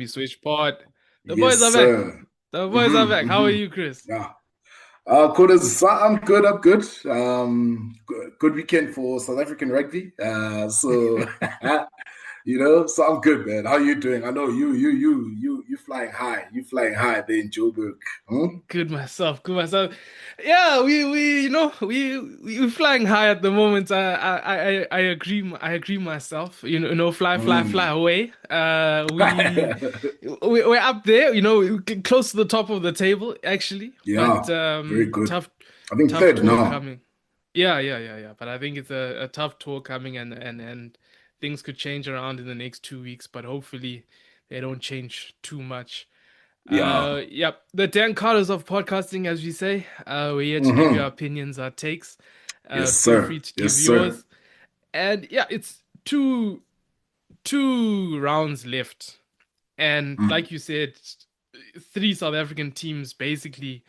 We switch pod. The boys Yes, are back. sir. The boys are back. How are Mm-hmm. you, Chris? Yeah. Good as I'm good. I'm good. Good weekend for South African rugby. So I'm good, man. How you doing? I know you flying high. You flying high there in Joburg. Hmm? Good myself. Good myself. Yeah, we're flying high at the moment. I agree. I agree myself. Fly, fly, fly Mm. away. We're up there. We're close to the top of the table actually. But Yeah, very good. tough, I think tough third tour now. coming. Yeah. But I think it's a tough tour coming, and things could change around in the next 2 weeks. But hopefully they don't change too much. Yeah. Yep, the Dan Carters of podcasting, as we say. We're here to give you our Hmm. opinions, our takes. Yes, Feel sir. free to Yes, give sir. yours. And yeah, it's two rounds left, and Mm. like you said, three South African teams basically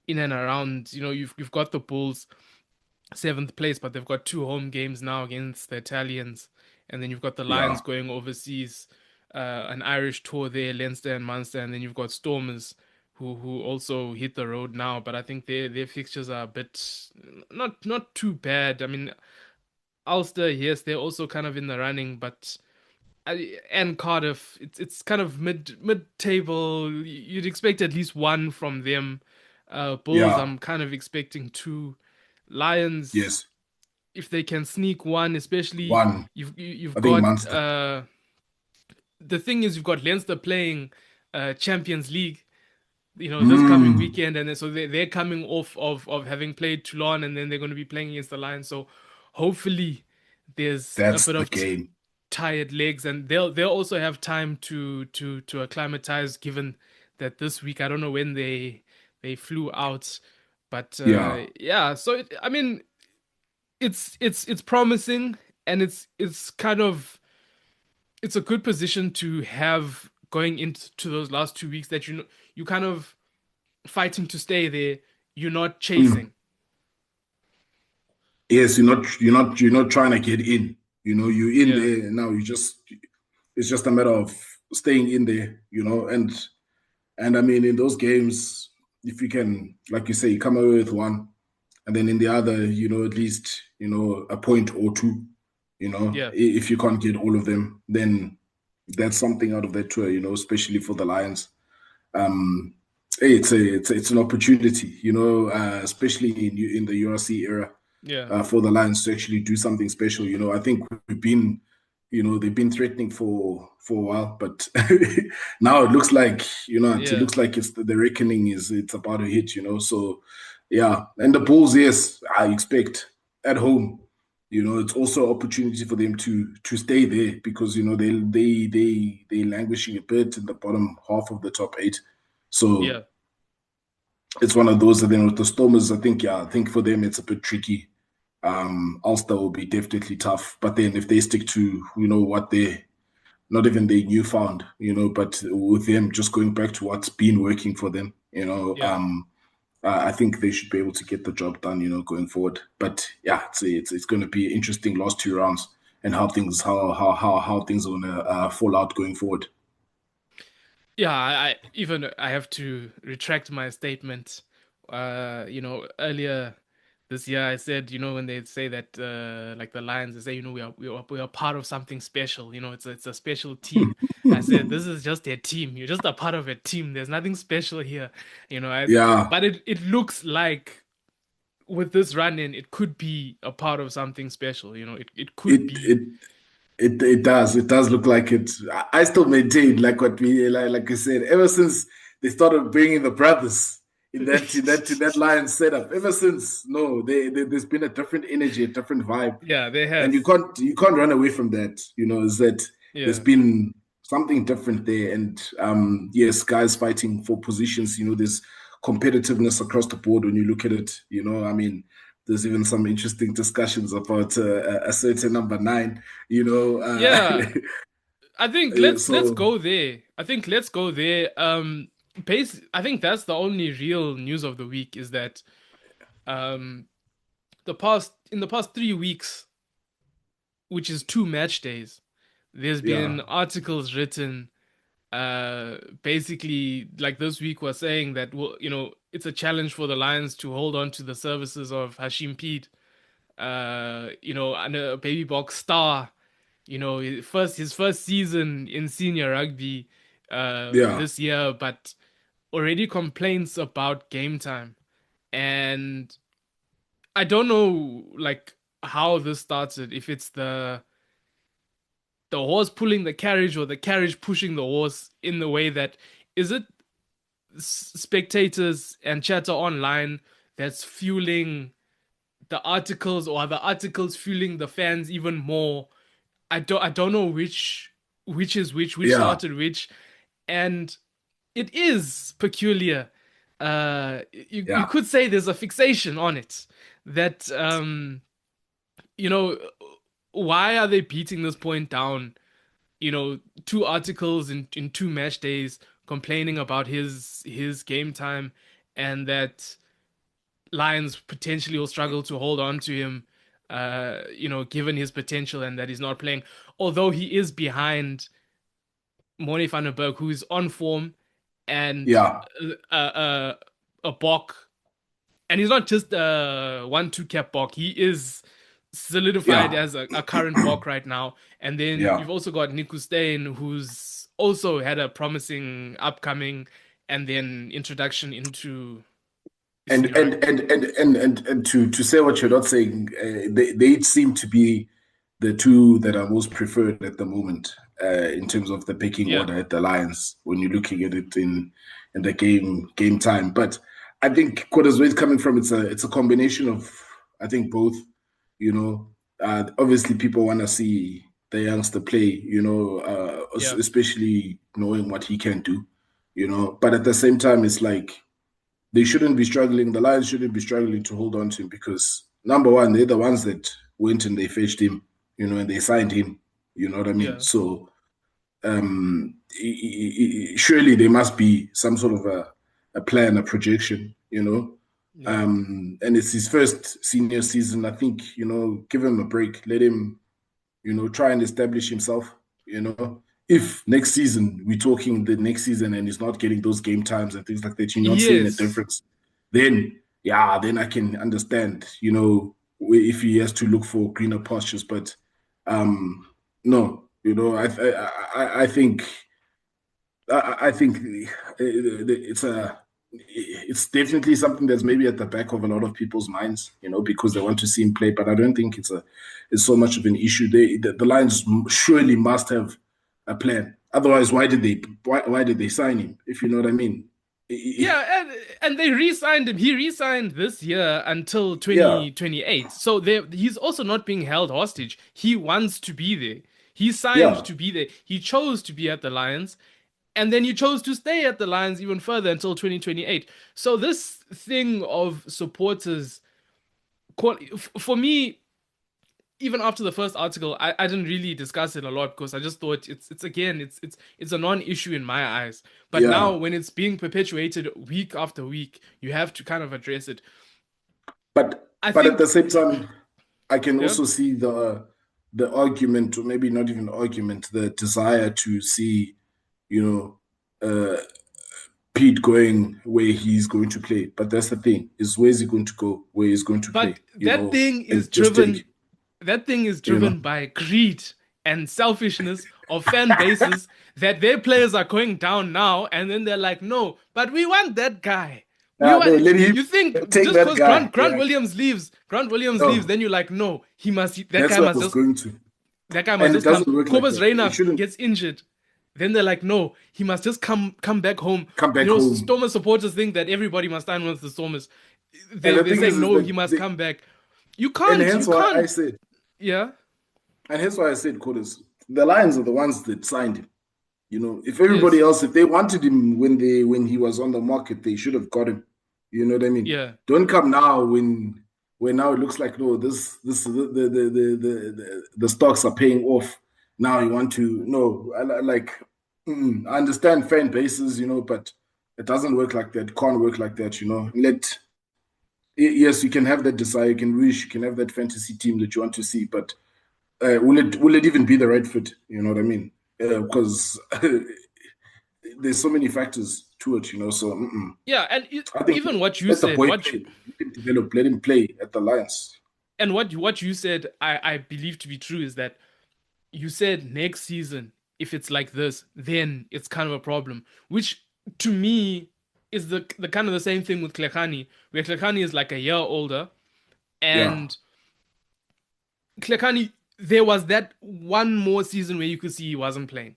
in and around. You've got the Bulls seventh place, but they've got two home games now against the Italians, and then you've got the Lions Yeah. going overseas, an Irish tour there, Leinster and Munster, and then you've got Stormers who also hit the road now, but I think their fixtures are a bit not too bad. I mean, Ulster, yes, they're also kind of in the running, but and Cardiff, it's kind of mid table. You'd expect at least one from them. Bulls, Yeah. I'm kind of expecting two. Lions, Yes. if they can sneak one, especially One. you've I think got Munster. the thing is you've got Leinster playing Champions League, this coming Mm. weekend, and then, so they're coming off of having played Toulon, and then they're going to be playing against the Lions. So hopefully there's a That's bit the of game. tired legs, and they'll also have time to acclimatize. Given that this week, I don't know when they flew out, but Yeah. yeah. So I mean, it's promising, and it's kind of it's a good position to have going into those last 2 weeks, that you kind of fighting to stay there. You're not Mm. chasing. Yes, you're not trying to get in. You're in Yeah, there now. It's just a matter of staying in there, and I mean in those games, if you can, like you say, you come away with one, and then in the other, at least, a point or two, yeah, if you can't get all of them, then that's something out of that tour, especially for the Lions. Um, hey, it's an opportunity, especially in the URC era, yeah, for the Lions to actually do something special. I think they've been threatening for a while, but now it looks like, yeah, it's the reckoning it's about to hit. So yeah, and the Bulls, yes, I expect at home. It's also an opportunity for them to stay there because they languishing a bit in the bottom half of the top eight. So yeah. it's one of those. And then with the Stormers, I think for them it's a bit tricky. Ulster will be definitely tough, but then if they stick to what they not even they newfound, but with them just going back to what's been working for them, Yeah. I think they should be able to get the job done, going forward. But yeah, it's going to be interesting last two rounds and how things are going to fall out going forward. Yeah, I have to retract my statement. Earlier this year I said, when they say that, like the Lions, they say, we are part of something special. It's a special team. I said this is just a team. You're just a part of a team. There's nothing special here. Yeah, But it looks like with this run in, it could be a part of something special. It could it be. it it does look like it. I still maintain like what we like I said ever since they started bringing the brothers in that line setup. Ever since, no, there's been a different energy, a different vibe, Yeah, there and you has. can't run away from that. Is that there's Yeah. been something different there, and yes, guys fighting for positions. There's competitiveness across the board when you look at it. I mean, there's even some interesting discussions about a certain number nine. Yeah. I think let's So go there. I think let's go there. I think that's the only real news of the week, is that um the past 3 weeks, which is two match days, there's yeah, been articles written basically like this week was saying that well, it's a challenge for the Lions to hold on to the services of Hashim Pead, and a baby box star, his first season in senior rugby Yeah, this year, but already complaints about game time. And I don't know like how this started, if it's the horse pulling the carriage or the carriage pushing the horse, in the way that, is it spectators and chatter online that's fueling the articles, or are the articles fueling the fans even more? I don't know which is which yeah, started which. And it is peculiar. You yeah, could say there's a fixation on it, that you know why are they beating this point down? Two articles in two match days complaining about his game time, and that Lions potentially will struggle to hold on to him, given his potential, and that he's not playing. Although he is behind Moni van der Berg, who is on form, and yeah, a Bok, and he's not just a 1-2 cap Bok. He is solidified yeah, as a current Bok right now. And then yeah. you've also got Niku Steyn, who's also had a promising upcoming and then introduction into And senior and rugby. and and and to say what you're not saying, they seem to be the two that are most preferred at the moment in terms of the pecking Yeah, order at the Lions when you're looking at it in the game time. But I think Quarters where it's coming from, it's a combination of I think both. You know, obviously people want to see the youngster play. yeah, Especially knowing what he can do. But at the same time, it's like they shouldn't be struggling. The Lions shouldn't be struggling to hold on to him because number one, they're the ones that went and they fetched him, and they signed him. You know what I mean? yeah, So surely there must be some sort of a plan, a projection. yeah. And it's his first senior season. I think give him a break, let him try and establish himself. If next season we're talking the next season and he's not getting those game times and things like that, you're not seeing a Yes. difference, then yeah, then I can understand, if he has to look for greener pastures. But no, I think I think it's definitely something that's maybe at the back of a lot of people's minds, because they want to see him play. But I don't think it's so much of an issue. The Lions surely must have a plan. Otherwise, why did they sign him? If you know what I mean? Yeah, and they re-signed him. He re-signed this year until Yeah, 2028. So he's also not being held hostage. He wants to be there. He signed yeah. to be there. He chose to be at the Lions, and then he chose to stay at the Lions even further until 2028. So this thing of supporters, for me, even after the first article, I didn't really discuss it a lot because I just thought it's again it's a non-issue in my eyes. But now Yeah, when it's being perpetuated week after week, you have to kind of address it. but I but at the think, same time, I can yeah, also see the argument, or maybe not even argument, the desire to see, you know, Pete going where he's going to play. But that's the thing: is where's he going to go? Where he's going to but play? And just take, that thing is you know, driven by greed and selfishness of fan bases, that their players are going down now, and then they're like, no, but we want that guy. We no, want. let him You think take just that because guy. Grant Yeah, Williams leaves, no, then you're like, no, that that's guy where I must was just going to, that guy must and it just come. doesn't work like Cobus that. It Reina shouldn't gets injured. Then they're like, no, he must just come back home. come back home. Stormers supporters think that everybody must stand with the Stormers. And the They're thing saying is no, that he must come back. and You hence why I can't. said, Yeah. Coders, the Lions are the ones that signed him. If everybody Yes. else, if they wanted him when he was on the market, they should have got him. You know what I mean? Yeah. Don't come now when now it looks like no, this the stocks are paying off. Now you want to no, I understand fan bases, but it doesn't work like that. It can't work like that. Yes, you can have that desire, you can wish, you can have that fantasy team that you want to see, but will it even be the right fit? You know what I mean? Because there's so many factors to it, So Yeah, and I think even what you let the said, boy play. Let him develop. Let him play at the Lions. what you said, I believe to be true is that you said next season, if it's like this, then it's kind of a problem. Which to me is the kind of the same thing with Klekani, where Klekani is like a year older, Yeah. and Klekani, there was that one more season where you could see he wasn't playing.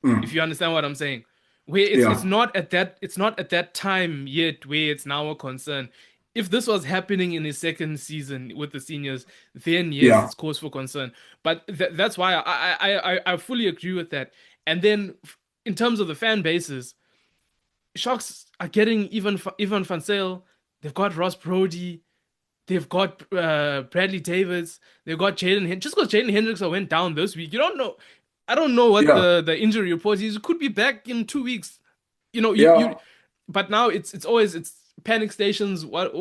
If Mm. you understand what I'm saying, where it's Yeah. not at that time yet where it's now a concern. If this was happening in his second season with the seniors, then yes, Yeah. it's cause for concern. But that's why I fully agree with that. And then in terms of the fan bases, Sharks are getting Ivan Van Sale. They've got Ross Brody. They've got Bradley Davis. They've got just because Jaden Hendricks went down this week, you don't know. I don't know what Yeah. the injury report is. It could be back in 2 weeks. You. Yeah. But now it's always it's panic stations. What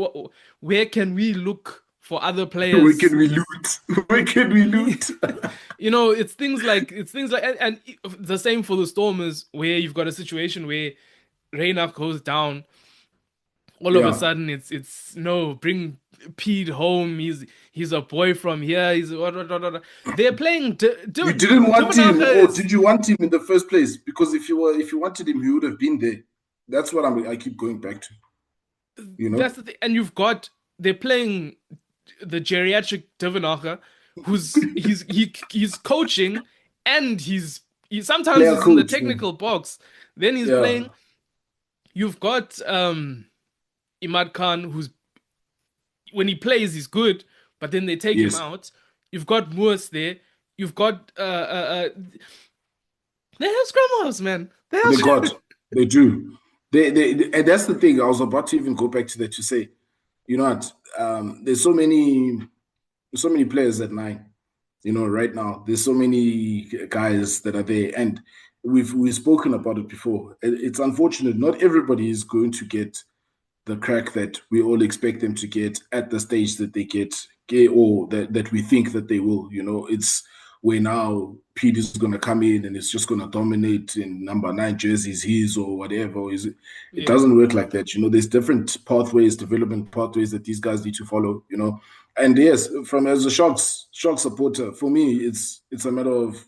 where can we look for other Where players? can we loot? Where can we loot? It's things like and the same for the Stormers where you've got a situation where Reina goes down all of a Yeah. sudden it's no bring Pete home. He's a boy from here. He's they're playing. You didn't want him, Duvenacher or is did you want him in the first place? Because if you wanted him, he would have been there. That's what I keep going back to. You that's know, the thing. And they're playing the geriatric Duvenacher, who's he's coaching and sometimes player he's in the coach. technical box. Then he's Yeah. playing. You've got Imad Khan, who's when he plays, he's good, but then they take him Yes. out. You've got Moose there. You've got they have scrum halves, man. They have They got. They do. And that's the thing. I was about to even go back to that to say, you know what? There's so many players at nine. Right now there's so many guys that are there, and we've spoken about it before. It's unfortunate. Not everybody is going to get the crack that we all expect them to get at the stage that they get or that we think that they will. It's where now Pete is going to come in and it's just going to dominate in number nine jerseys, his or whatever. It yeah, doesn't work like that. There's different pathways, development pathways that these guys need to follow. And yes, from as a Sharks supporter, for me, it's a matter of,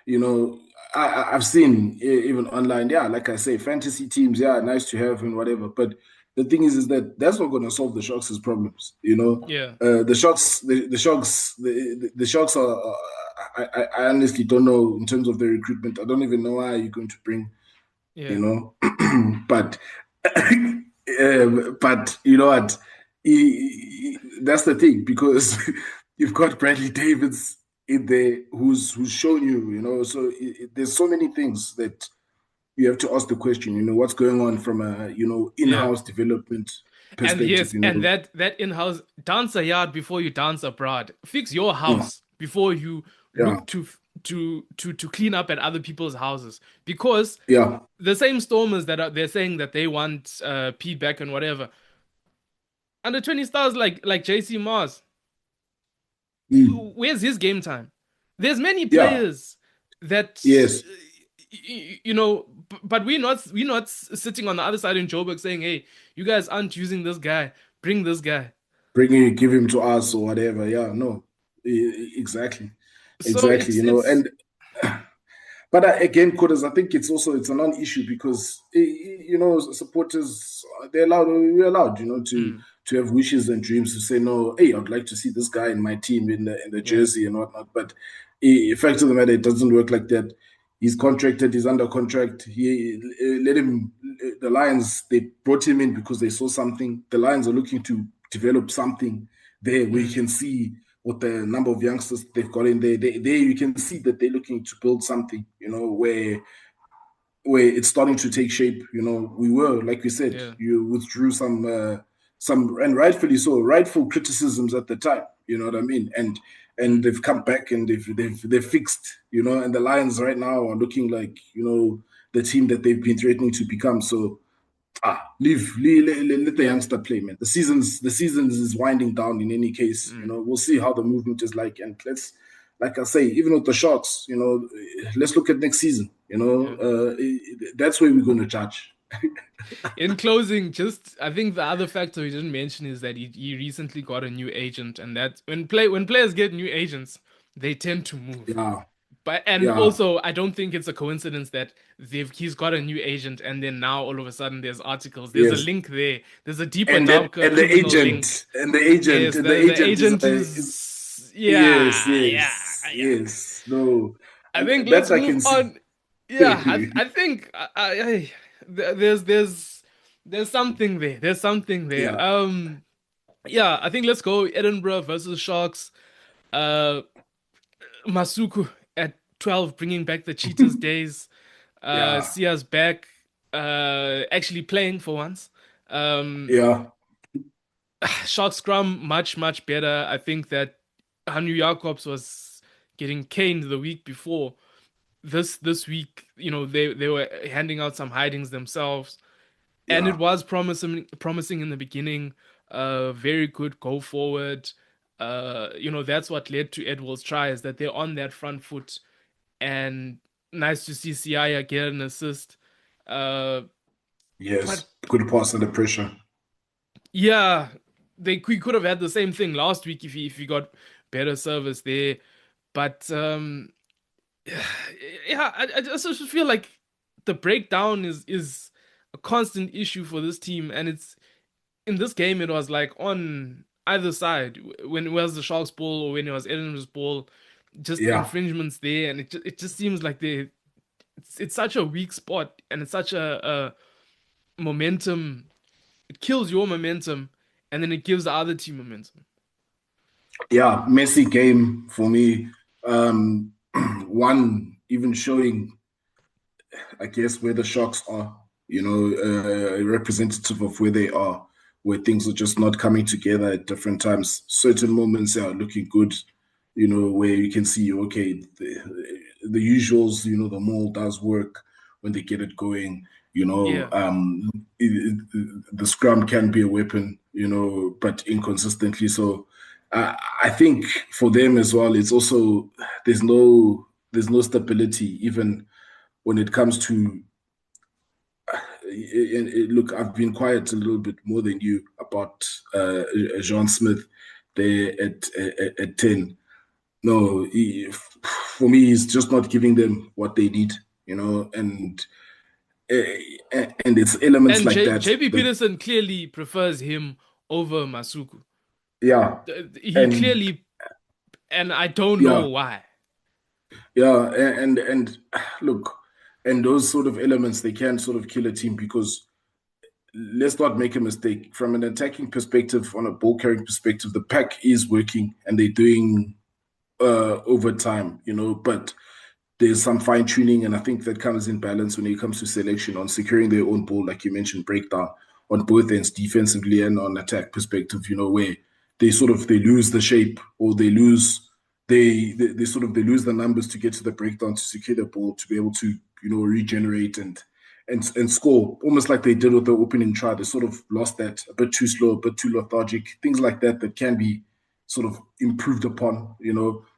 you know, I've seen even online, yeah, like I say, fantasy teams, yeah, nice to have and whatever. But the thing is that that's not going to solve the Sharks' problems. yeah, The Sharks, the Sharks are. I honestly don't know in terms of their recruitment. I don't even know why you're going to bring. yeah. You know, but but you know what? That's the thing because you've got Bradley Davis in there who's shown you. So there's so many things that you have to ask the question, what's going on from a, Yeah. in-house development And perspective, yes, and that in-house dance a yard before you dance abroad. Fix your Mm, house before you yeah, look to clean up at other people's houses. Because yeah, the same stormers they're saying that they want Pete back and whatever. Under 20 stars like JC Mars. mm, Where's his game time? There's many yeah, players that yes, but we're not sitting on the other side in Joburg saying, "Hey, you guys aren't using this guy. Bring this guy." give him to us or whatever. Yeah, no, exactly, So exactly, it's and but again, Kodas, I think it's a non-issue because supporters we're allowed mm, to have wishes and dreams to say no. Hey, I'd like to see this guy in my team in the yeah, jersey and whatnot. But fact of the matter, it doesn't work like that. He's contracted. He's under contract. He let him. The Lions they brought him in because they saw something. The Lions are looking to develop something there where you mm, can see with the number of youngsters they've got in there, you can see that they're looking to build something, where it's starting to take shape. We were, like we said, yeah, you withdrew some, and rightfully so, rightful criticisms at the time. You know what I mean? And mm, they've come back and they've fixed. And the Lions right now are looking like the team that they've been threatening to become. So let the yeah, youngster play, man. The seasons is winding down in any case. mm, We'll see how the movement is like, and like I say, even with the Sharks, let's look at next season. Yeah. That's where we're going to judge. In closing, just I think the other factor he didn't mention is that he recently got a new agent, and that when players get new agents, they tend to move. Yeah, But and yeah, also, I don't think it's a coincidence that he's got a new agent, and then now all of a sudden there's articles. There's a yes. link there. There's a deeper, And that darker and the criminal link. agent and the agent Yes, and the the agent agent is is yes, yeah, yeah, yes, yeah. yes. No, I and think that let's I move can see. on. Yeah, I think there's something there. There's something there. Yeah, Yeah, I think let's go Edinburgh versus Sharks. Uh, Masuku at 12, bringing back the Cheetahs days. yeah, See us back, actually playing for once. Um, yeah, Shark scrum much better. I think that Hanu Jacobs was getting caned the week before. This week, they were handing out some hidings themselves, and it yeah. was promising in the beginning. Very good go forward. That's what led to Edward's try, is that they're on that front foot, and nice to see Siaya get an assist. Uh, but Yes, good pass under pressure. yeah, we could have had the same thing last week if he got better service there. But yeah, I just feel like the breakdown is a constant issue for this team, and it's in this game it was like on either side when it was the Sharks ball or when it was Edinburgh's ball, just Yeah, infringements there, and it just seems like it's such a weak spot, and it's such a momentum. It kills your momentum, and then it gives the other team momentum. yeah. Messy game for me. Um, one even showing, I guess, where the Sharks are, representative of where they are, where things are just not coming together at different times. Certain moments are looking good, where you can see, okay, the usuals, the mall does work when they get it going. Yeah, The scrum can be a weapon, but inconsistently. So I think for them as well, it's also there's no stability even when it comes to look, I've been quiet a little bit more than you about Jean Smith there at 10. No, for me, he's just not giving them what they need, and it's elements and like that JP that Peterson clearly prefers him over Masuku. yeah, He and clearly, and I don't know yeah, why. yeah, and look, and those sort of elements they can sort of kill a team because let's not make a mistake. From an attacking perspective, on a ball carrying perspective, the pack is working and they're doing over time, but there's some fine tuning, and I think that comes in balance when it comes to selection on securing their own ball, like you mentioned, breakdown on both ends, defensively and on attack perspective, where they lose the shape or they lose the numbers to get to the breakdown to secure the ball to be able to regenerate and score almost like they did with the opening try. They sort of lost that a bit too slow, a bit too lethargic, things like that that can be sort of improved upon,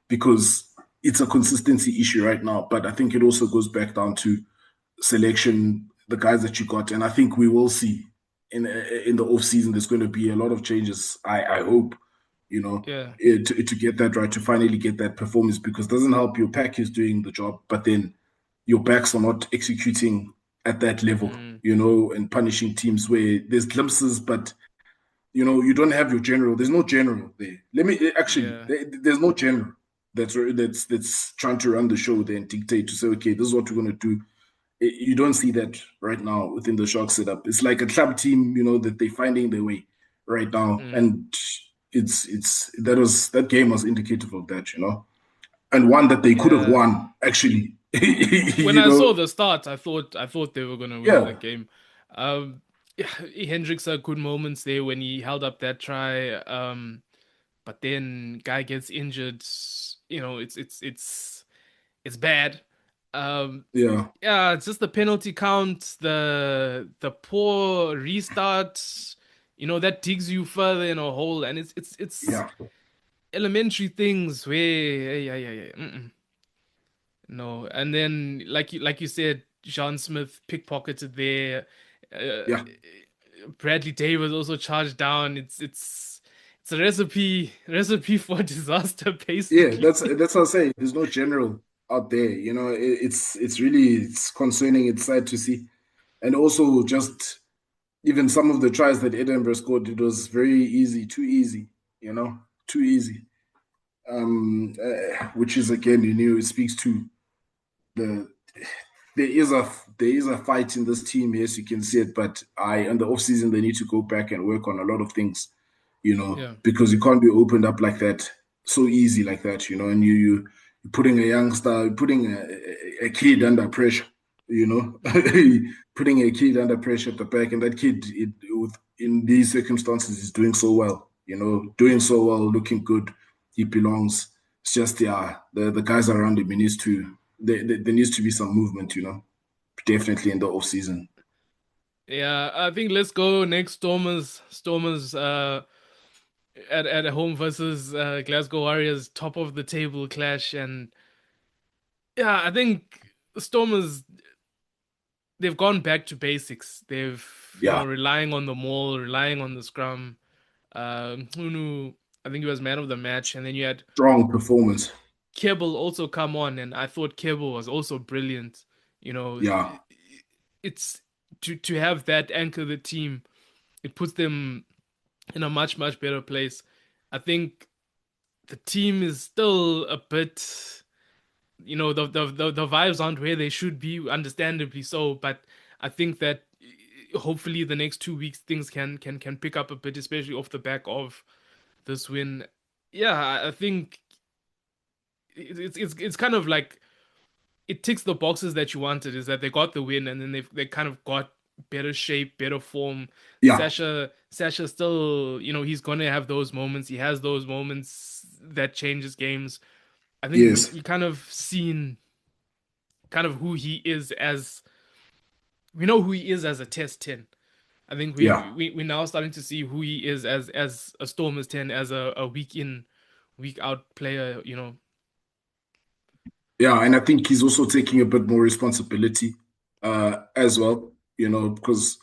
because it's a consistency issue right now. But I think it also goes back down to selection, the guys that you got, and I think we will see in the off season. There's going to be a lot of changes. I hope, Yeah. to get that right, to finally get that performance, because it doesn't help your pack is doing the job, but then your backs are not executing at that level, Mm, and punishing teams where there's glimpses, but you don't have your general. There's no general there. Let me actually. yeah. There's no general that's trying to run the show there and dictate to say, okay, this is what we're gonna do. You don't see that right now within the Shark setup. It's like a club team, that they're finding their way right now, Mm, and that game was indicative of that, and one that they could have yeah. won actually. When you I saw know, the start, I thought they were gonna win the yeah, game. Yeah, Hendricks had good moments there when he held up that try. But then guy gets injured. It's bad. Um, yeah, yeah, it's just the penalty count, the poor restart. That digs you further in a hole, and it's yeah, elementary things where yeah, yeah, yeah. No, and then like you said, John Smith pickpocketed there. Uh, Yeah, Bradley Davis also charged down. It's a recipe for disaster, yeah. basically. That's what I say. There's no general out there. It's really it's concerning. It's sad to see, and also just even some of the tries that Edinburgh scored, it was very easy, too easy. Too easy. Which is again, it speaks to the there is a there is a fight in this team. Yes, you can see it, but in the off season they need to go back and work on a lot of things. Yeah. Because you can't be opened up like that so easy like that. And you're putting a youngster, you're putting a kid under pressure. You know, putting a kid under pressure at the back, and that kid in these circumstances is doing so well. Doing so well, looking good. He belongs. It's just the guys around him. He needs to there needs to be some movement. Definitely in the off season. Yeah, I think let's go next Stormers at home versus Glasgow Warriors, top of the table clash. And yeah, I think the Stormers, they've gone back to basics. They've, Yeah, relying on the maul, relying on the scrum. Hunu, I think he was man of the match, and then you had strong performance. Kibble also come on, and I thought Kibble was also brilliant. Yeah, It's to have that anchor the team. It puts them in a much better place. I think the team is still a bit, the vibes aren't where they should be, understandably so. But I think that hopefully the next 2 weeks things can pick up a bit, especially off the back of this win. Yeah, I think it's kind of like it ticks the boxes that you wanted. Is that they got the win and then they kind of got better shape, better form. yeah, Sasha still, he's gonna have those moments. He has those moments that changes games. I think yes, we kind of seen kind of who he is as we know who he is as a test 10. I think yeah. we're now starting to see who he is as a Stormers 10, as a week in, week out player. Yeah, and I think he's also taking a bit more responsibility as well, because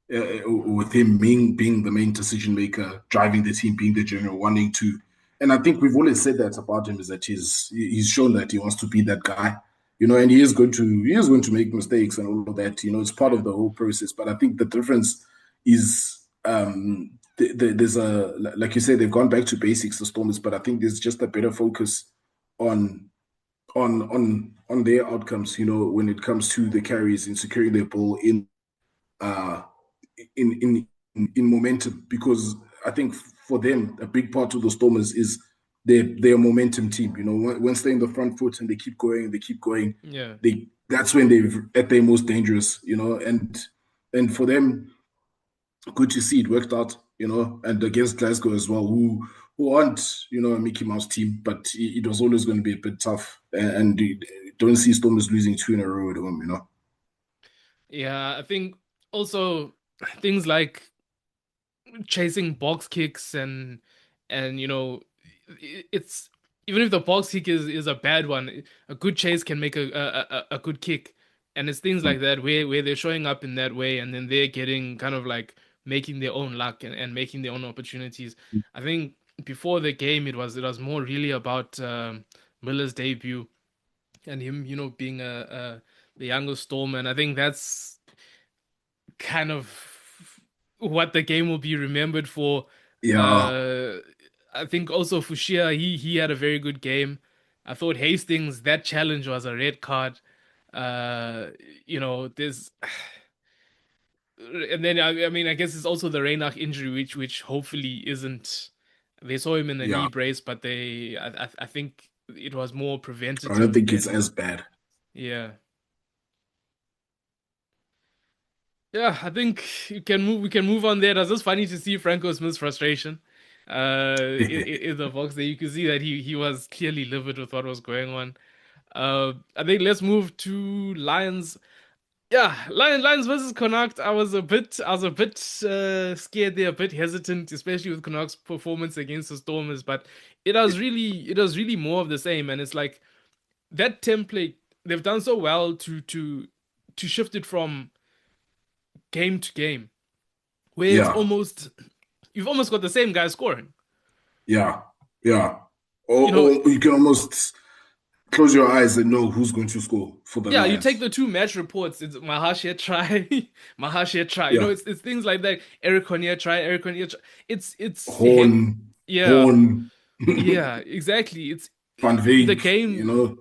with him being the main decision maker, driving the team, being the general, wanting to. And I think we've always said that about him is that he's shown that he wants to be that guy, and he is going to make mistakes and all of that. It's part Yeah. of the whole process. But I think the difference is there's like you said, they've gone back to basics, the Stormers, but I think there's just a better focus on on their outcomes, when it comes to the carries and securing their ball uh in in in momentum, because I think for them a big part of the Stormers is their momentum team. Once they're in the front foot and they keep going, Yeah. that's when they're at their most dangerous. And for them, good to see it worked out. And against Glasgow as well, who aren't a Mickey Mouse team, but it was always going to be a bit tough. And don't see Stormers losing two in a row at home. Yeah, I think also things like chasing box kicks and it's even if the box kick is a bad one, a good chase can make a good kick. And it's things like that where they're showing up in that way and then they're getting kind of like making their own luck and making their own opportunities. I think before the game it was more really about Miller's debut and him, being the youngest Storm. And I think that's kind of what the game will be remembered for. Yeah, Uh, I think also Fushia, he had a very good game. I thought Hastings, that challenge was a red card. Uh, there's and then I mean I guess it's also the Reinach injury, which hopefully isn't. They saw him in a knee yeah. brace, but I think it was more I don't preventative think it's than as bad. yeah. Yeah, I think we can move on there. It was just funny to see Franco Smith's frustration in the box there. You could see that he was clearly livid with what was going on. I think let's move to Lions. Yeah, Lions versus Connacht. I was a bit scared there, a bit hesitant, especially with Connacht's performance against the Stormers. But it was really more of the same, and it's like that template. They've done so well to shift it from game to game, where it's Yeah, almost you've almost got the same guy scoring. yeah, yeah. You know, Or you can almost close your eyes and know who's going to score for the yeah, you take Lions. the two match reports. It's Mahashia try, Mahashia try. You know, Yeah, it's things like that. Eric Cornier try, Eric Cornier try. It's hit. Horn, Yeah, Horn, yeah, exactly. It's Van the Veek, game. know.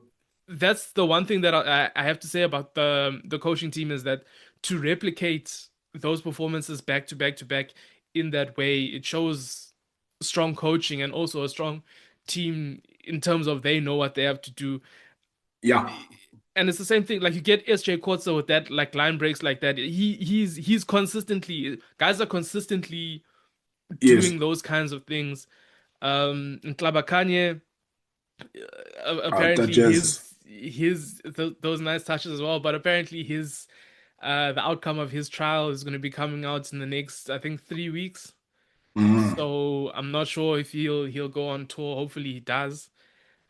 That's the one thing that I have to say about the coaching team is that to replicate those performances back to back to back in that way, it shows strong coaching and also a strong team in terms of they know what they have to do. Yeah, And it's the same thing. Like you get SJ Kotzer with that, like line breaks like that. He's consistently guys are consistently yes. doing those kinds of things. And Klabakanye, That apparently jazz. those nice touches as well. But apparently the outcome of his trial is going to be coming out in the next, I think, 3 weeks. Mhm. So I'm not sure if he'll go on tour. Hopefully he does.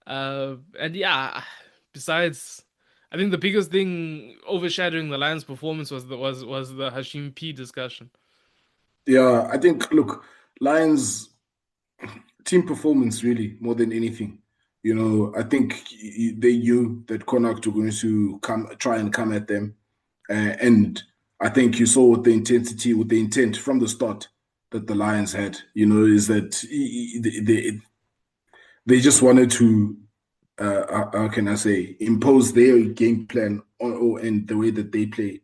And yeah, besides, I think the biggest thing overshadowing the Lions' performance was the Hashim P discussion. Yeah, I think, look, Lions team performance really more than anything. I think they knew that Connacht were going to try and come at them, and I think you saw with the intent from the start that the Lions had. Is that they just wanted to, how can I say, impose their game plan and the way that they play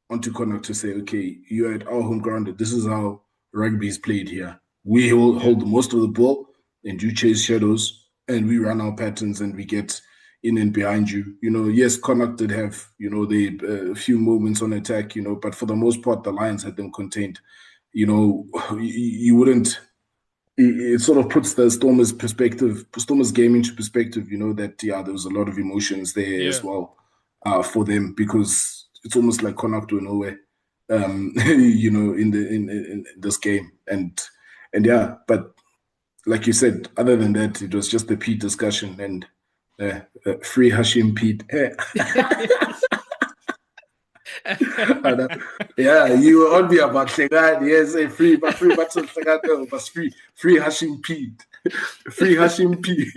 onto Connacht to say, okay, you're at our home ground. This is how rugby is played here. We will Yeah, hold most of the ball and you chase shadows and we run our patterns and we get in and behind you. Yes, Connacht did have, the few moments on attack, but for the most part, the Lions had them contained. You wouldn't it sort of puts the Stormers game into perspective, that yeah, there was a lot of emotions there as yeah, well for them because it's almost like Connacht were nowhere, in this game. And yeah, but like you said, other than that, it was just the Pete discussion and free Hashim Pete. Yeah, you were on me about Slegad. Yes, free, but Slegad, no, but free Hashim Pete. Free Hashim P.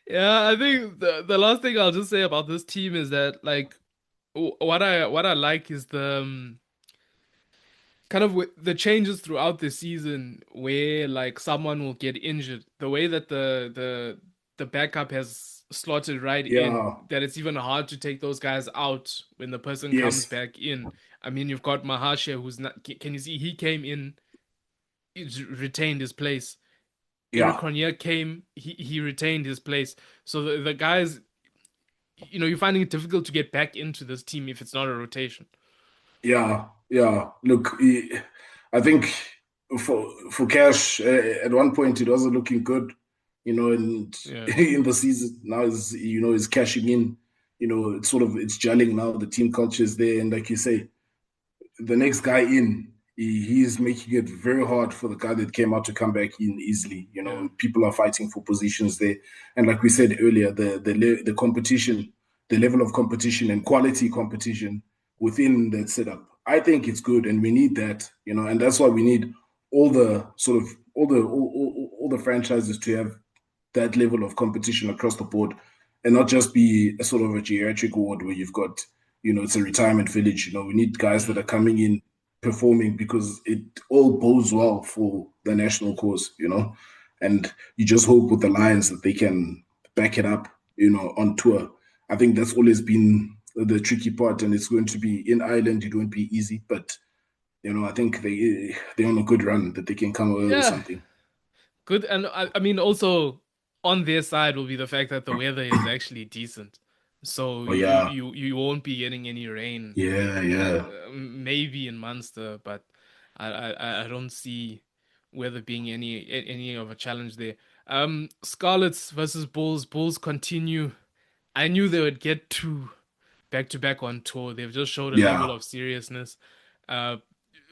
yeah. I think the last thing I'll just say about this team is that like what I like is the kind of the changes throughout the season where like someone will get injured. The way that the backup has slotted right in, Yeah, that it's even hard to take those guys out when the person comes yes, back in. I mean, you've got Mahasha, who's not. Can you see he came in, he's retained his place. Eric yeah, Cornier came, he retained his place. So the guys, you're finding it difficult to get back into this team if it's not a rotation. yeah, yeah. Look, I think for Cash, at one point it wasn't looking good, and Yeah. in the season now is cashing in. It's gelling now. The team culture is there, and like you say, the next guy in, he's making it very hard for the guy that came out to come back in easily. Yeah. People are fighting for positions there, and like we said earlier, the competition, the level of competition and quality competition within that setup, I think it's good, and we need that. And that's why we need all the sort of all the franchises to have that level of competition across the board and not just be a sort of a geriatric ward where you've got, it's a retirement village. We need guys that are Mm. coming in performing because it all bodes well for the national cause. And you just hope with the Lions that they can back it up, on tour. I think that's always been the tricky part, and it's going to be in Ireland. It won't be easy, but I think they're on a good run that they can come away with Yeah. something. Good. And I mean, also on their side will be the fact that the weather is actually decent. So Oh you yeah, you you won't be getting any rain. yeah, yeah. Maybe in Munster, but I don't see weather being any of a challenge there. Scarlets versus Bulls. Bulls continue. I knew they would get two. back to back on tour. They've just showed a level Yeah, of seriousness, uh,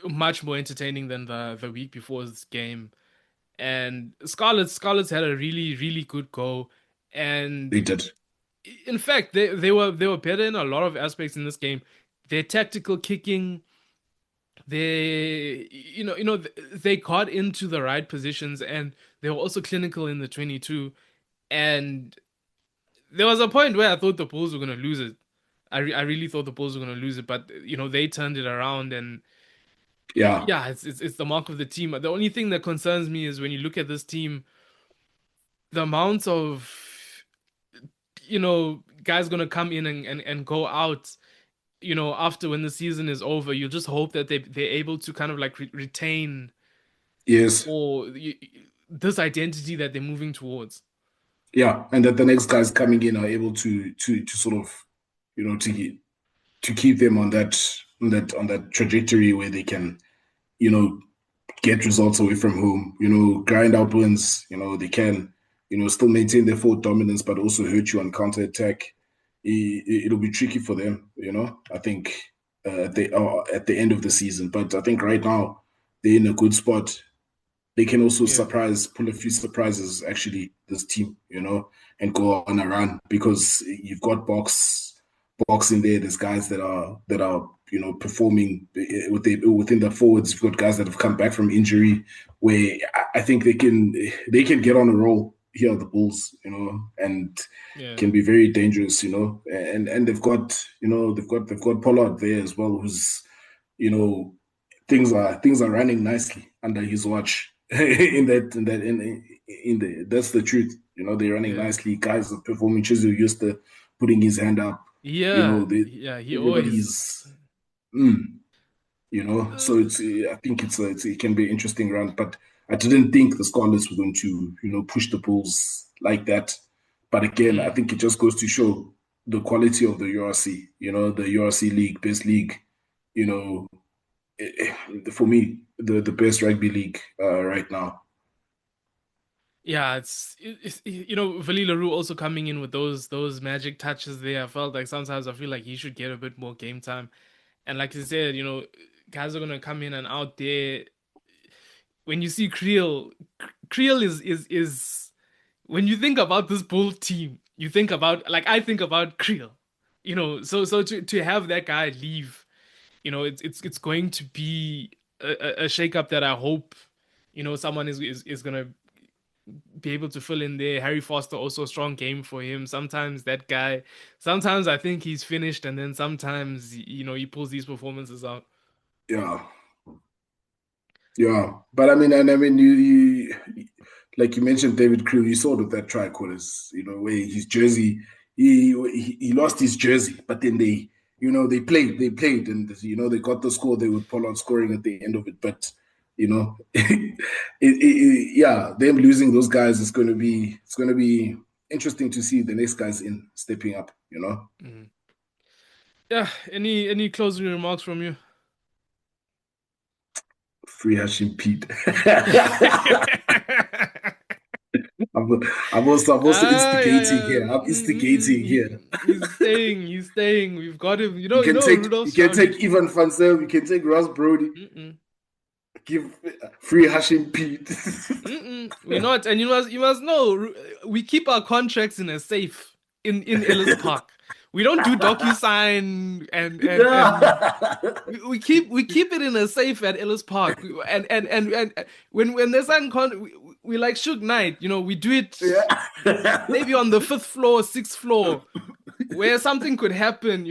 much more entertaining than the week before's game. And Scarlets had a really good go, they and did. in fact they were better in a lot of aspects in this game. Their tactical kicking, they got into the right positions, and they were also clinical in the 22. And there was a point where I thought the Bulls were gonna lose it. I really thought the Bulls were gonna lose it, but they turned it around. And Yeah. yeah, it's the mark of the team. The only thing that concerns me is when you look at this team, the amount of guys gonna come in and go out, after when the season is over. You just hope that they're able to kind of like retain Yes. or this identity that they're moving towards. Yeah. And that the next guys coming in are able to sort of, to keep them on that trajectory where they can, you know, get results away from home, grind out wins, they can, still maintain their forward dominance, but also hurt you on counter attack. It'll be tricky for them, I think at the end of the season. But I think right now they're in a good spot. They can also Yeah. pull a few surprises, actually, this team, and go on a run because you've got box in there. There's guys that are performing within the forwards. You've got guys that have come back from injury, where I think they can get on a roll here at the Bulls, and Yeah. can be very dangerous, and they've got Pollard there as well, who's you know things are running nicely under his watch. In the That's the truth. They're running Yeah. nicely. Guys are performing. Chizu used to putting his hand up. You Yeah. know, they, Yeah. He always. everybody's mm, so I think it can be an interesting run, but I didn't think the Scarlets were going to push the Bulls like that. But again, I Mm. think it just goes to show the quality of the URC. The URC league, best league. You know, for me, the best rugby league right now. Yeah, Vali LaRue also coming in with those magic touches there. I felt like sometimes I feel like he should get a bit more game time. And like you said, guys are gonna come in and out there. When you see Creel is when you think about this Bull team, you think about, like, I think about Creel. So to have that guy leave, it's going to be a shakeup that I hope someone is gonna be able to fill in there. Harry Foster also a strong game for him. Sometimes I think he's finished, and then sometimes he pulls these performances out. Yeah, yeah. But I mean, you like you mentioned David Crew. You saw it with that tricorners, where his jersey, he lost his jersey, but then they played, and they got the score. They would pull on scoring at the end of it, but yeah, them losing those guys is going to be interesting to see the next guys in stepping up. Mhm. Yeah. Any closing remarks from you? Free Hashim Pete. I'm, I'm also Yeah, instigating yeah. here. I'm instigating here. He's staying. He's staying. We've got him. You can take you Rudolph's can round. take Ivan Fansel, you can take Ross Brody, Mm-mm. give free Hashim Pete. Mm-mm. We're not, and you must know, we keep our contracts in a safe in Ellis Park. We don't do DocuSign, and we keep it in a safe at Ellis Park. And when there's something we like Suge Knight, we do it Yeah. maybe on the fifth floor, sixth floor, where something could happen.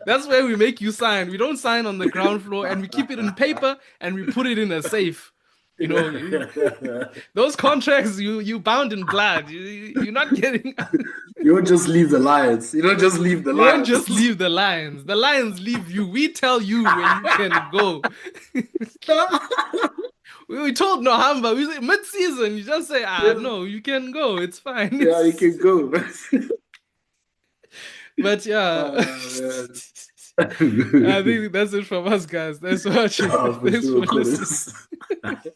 That's where we make you sign. We don't sign on the ground floor, and we keep it in paper and we put it in a safe. You know, those contracts you bound in blood. You're not getting. You don't just leave the Lions. You don't just leave the You don't Lions. just leave the lions. The lions leave you. We tell you when you can go. We told Nohamba, we say mid-season, you just say, Yeah, no, you can go. It's fine. yeah, you can go. But yeah. Man. I think that's it from us, guys. Thanks for watching. Oh, for Thanks sure, for listening. Chris.